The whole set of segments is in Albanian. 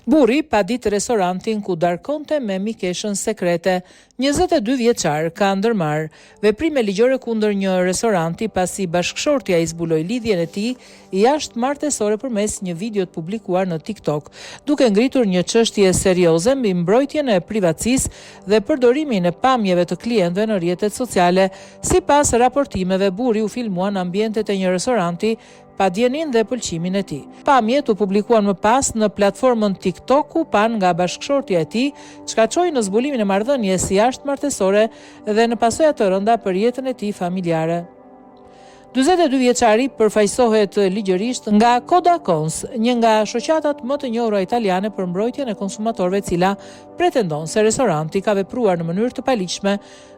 Burri pa ditë restorantin ku darkonte me mikeshën sekrete. 22 vjeçar ka ndërmarr veprime ligjore kundër një restoranti pasi bashkëshortja i zbuloi lidhjen e tij jashtë martesore përmes një video të publikuar në TikTok, duke ngritur një çështje serioze mbi mbrojtjen e privatësisë dhe përdorimin e pamjeve të klientëve në rrjetet sociale. Sipas raportimeve, burri u filmua në ambientet e një restoranti pa djenin dhe pëlqimin e tij. Pamjet u publikuan më pas në platformën TikTok ku pan nga bashkëshortja e tij, çka çoi në zbulimin e marrëdhënies jashtëmartesore dhe në pasoja të rënda për jetën e tij familjare. 42 vjeçari përfaqësohet ligjërisht nga Kodakons, një nga shoqatat më të njohura italiane për mbrojtjen e konsumatorëve, e cila pretendon se restoranti ka vepruar në mënyrë të paligjshme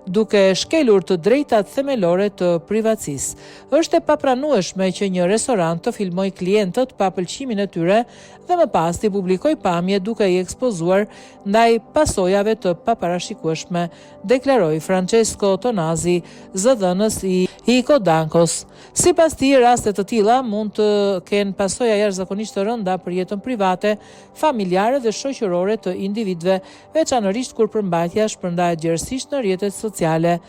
duke shkelur të drejtat themelore të privatësisë. Është e papranueshme që një restorant të filmojë klientët pa pëlqimin e tyre dhe më pas t'i publikojë pamje duke i ekspozuar ndaj pasojave të paparashikueshme, deklaroi Francesco Tonazi, zëdhënës i Kodakos. Sipas tij, raste të tilla mund të kenë pasoja jashtëzakonisht të rënda për jetën private, familjare dhe shoqërore të individëve, veçanërisht kur përmbajtja shpërndahet gjerësisht në rrjetet sociale.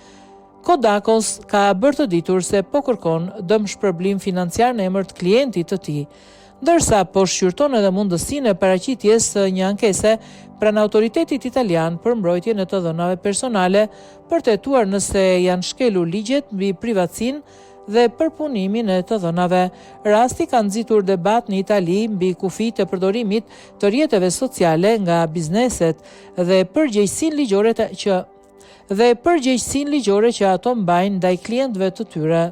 Kodakos ka bërë të ditur se po kërkon dëmshpërblim financiar në emër të klientit të tij, ndërsa po shqyrton edhe mundësinë e paraqitjes së një ankese pranë autoritetit italian për mbrojtjen e të dhënave personale, për të hetuar nëse janë shkelur ligjet mbi privatësinë dhe përpunimin e të dhënave. Rasti ka nxitur debat në Itali mbi kufitë e përdorimit të rrjeteve sociale nga bizneset dhe përgjegjësinë ligjore që ato mbajnë ndaj klientëve të tyre.